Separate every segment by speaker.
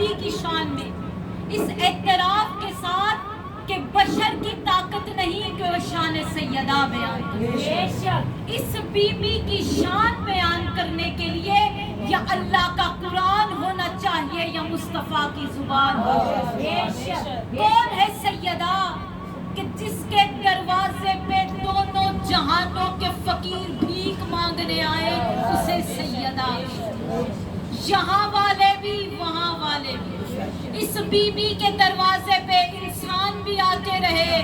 Speaker 1: شہزادی کی شان میں اس اعتراف کے ساتھ کہ بشر کی طاقت نہیں کہ وہ شان سیدہ بیان کرے. اس بی بی کی شان بیان کرنے کے لیے یا اللہ کا قرآن ہونا چاہیے یا مصطفیٰ کی زبان. کون ہے سیدہ کہ جس کے دروازے پہ دونوں جہانوں کے فقیر بھیک مانگنے آئے اسے سیدہ. یہاں والے بھی وہاں والے بھی. اس بی بی کے دروازے پہ انسان بھی آتے رہے,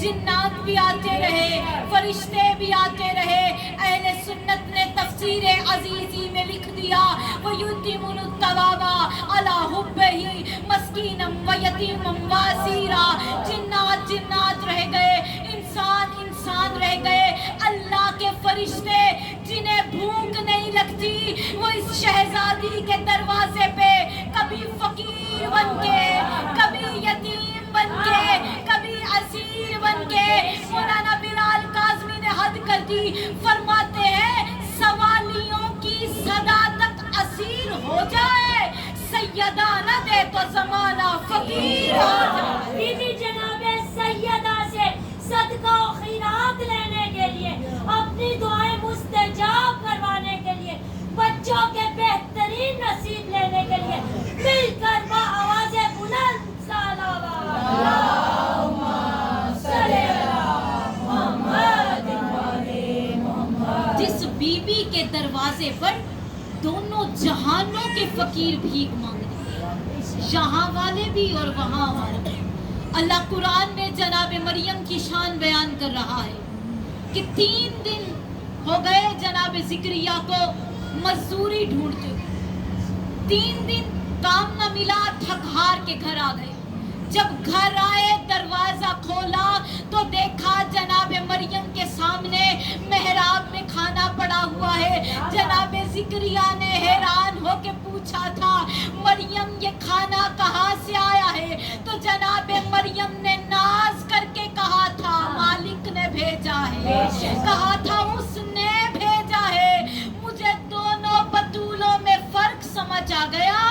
Speaker 1: جنات بھی آتے رہے, فرشتے بھی آتے رہے. اہل سنت نے تفسیر عزیزی میں لکھ دیا وَيُتِمُونَ الثَّوَابَ عَلَىٰ حُبِّهِ مَسْكِينًا وَيَتِيمًا وَأَسِيرًا. جنات رہ گئے, انسان رہ گئے. اللہ کے فرشتے جنہیں بھوک نہیں لگتی وہ اس شہزادی کے دروازے پہ کبھی فقیر بن کے, کبھی یتیم بن کے, کبھی اسیر بن کے. مولانا بلال کاظمی نے حد کر دی, فرماتے ہیں سوالیوں کی صدا تک اسیر ہو جائے, سیدہ نہ دے تو زمانہ فقیر ہو جائے.
Speaker 2: بی بی جناب سیدہ سے صدقہ و خیرات لینے کے لیے, اپنی دعائیں مستجاب کروانے کے لیے, بچوں کے بہترین نصیب لینے کے لیے مل کر با آواز بلند صلوات اللہم صلی علی محمد وعلی محمد.
Speaker 1: جس بی بی کے دروازے پر دونوں جہانوں کے فقیر بھیک مانگتے, یہاں والے بھی اور وہاں والے بھی. اللہ قرآن میں جناب مریم کی شان بیان کر رہا ہے کہ 3 دن ہو گئے جناب زکریا کو مزدوری ڈھونڈتے ہوئے. 3 دن کام نہ ملا, تھک ہار کے گھر آ گئے. جب گھر آئے دروازہ کھولا تو دیکھا جناب مریم کے سامنے محراب میں کھانا پڑا ہوا ہے. جناب زکریا نے حیران ہو کے پوچھا تھا مریم یہ کھانا کہاں سے آیا ہے؟ تو جناب مریم نے ناز کر کے کہا تھا مالک نے بھیجا ہے, کہا تھا اس نے بھیجا ہے. مجھے دونوں بطولوں میں فرق سمجھ آ گیا.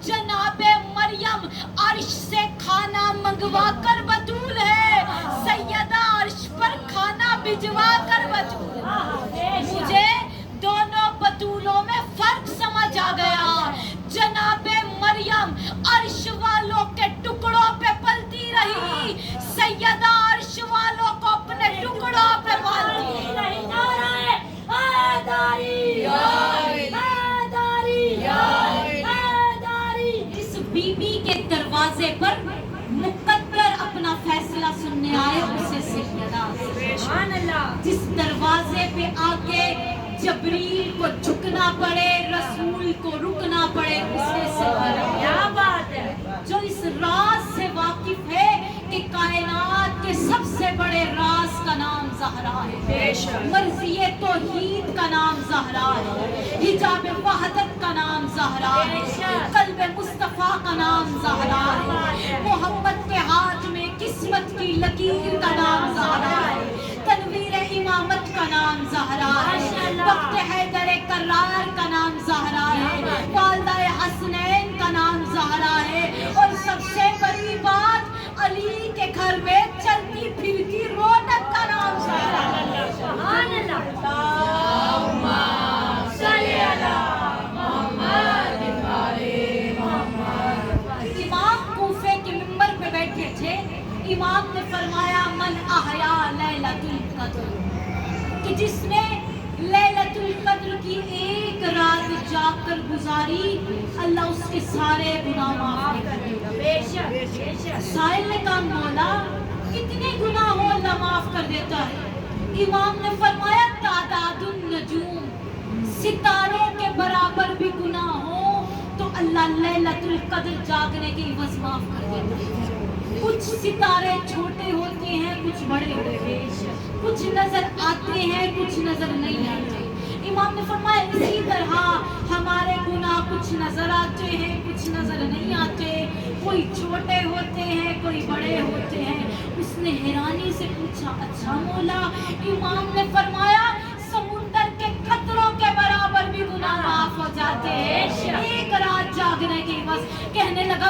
Speaker 1: جناب مریم عرش سے کھانا منگوا کر بطول ہے, سیدہ عرش پر کھانا بھجوا کر بطول ہے. مجھے دونوں بطولوں میں فرق سمجھ آ گیا. جناب مریم عرش والوں کے ٹکڑوں پہ پلتی رہی, سیدہ عرش والوں کو اپنے ٹکڑوں پہ پالتی رہی. اس بی بی کے دروازے پر مقدر اپنا فیصلہ سننے آئے اسے سیدہ. جس دروازے پہ آ کے جبریل کو جھکنا پڑے, رسول کو رکنا پڑے, اسے سیدہ.
Speaker 2: کیا بات ہے.
Speaker 1: جو اس راز سے واقف ہے کہ کائنات کے سب سے بڑے راز کا نام زہرا ہے, مرضی توحید کا نام زہرا ہے, حجاب وحدت کا نام زہرا ہے, قلب مصطفیٰ کا نام زہرا ہے, محمد کے ہاتھ میں قسمت کی لکیر کا نام زہرا ہے, تنویر امامت کا نام زہرا ہے, وقت حیدر کرار کا نام زہرا ہے, والدہ حسنین کا نام زہرا ہے, اور سب سے بڑی بات علی کے گھر میں چلتی پھرتی رونق کا نام زہرا ہے.
Speaker 2: سبحان اللہ. اللہم صلی علی محمد وعلی محمد.
Speaker 1: امام کوفے کے منبر پہ بیٹھے تھے, امام نے فرمایا من احیا لیلۃ القدر, کہ جس نے لیلۃ القدر کی ایک رات جاگ کر گزاری اللہ اس کے سارے گناہ معاف کر دے گا.
Speaker 2: بے شک.
Speaker 1: سائل نے کہا مولا کتنے گناہ ہو اللہ معاف کر دیتا ہے؟ امام نے فرمایا تعداد النجوم, ستاروں کے برابر بھی گناہ ہو تو اللہ لیلۃ القدر جاگنے کے عوض معاف کر دیتا ہے. کچھ ستارے چھوٹے ہوتے ہیں, کچھ بڑے ہوتے ہیں, کچھ نظر آتے ہیں, کچھ نظر نہیں آتے. امام نے فرمایا اسی طرح ہمارے گناہ کچھ نظر آتے ہیں, کچھ نظر نہیں آتے, کوئی چھوٹے ہوتے ہیں, کوئی بڑے ہوتے ہیں. اس نے حیرانی سے پوچھا اچھا مولا؟ امام نے فرمایا سمندر کے قطروں کے برابر بھی گناہ معاف ہو جاتے ہیں ایک رات جاگنے کی عوض. کہنے لگا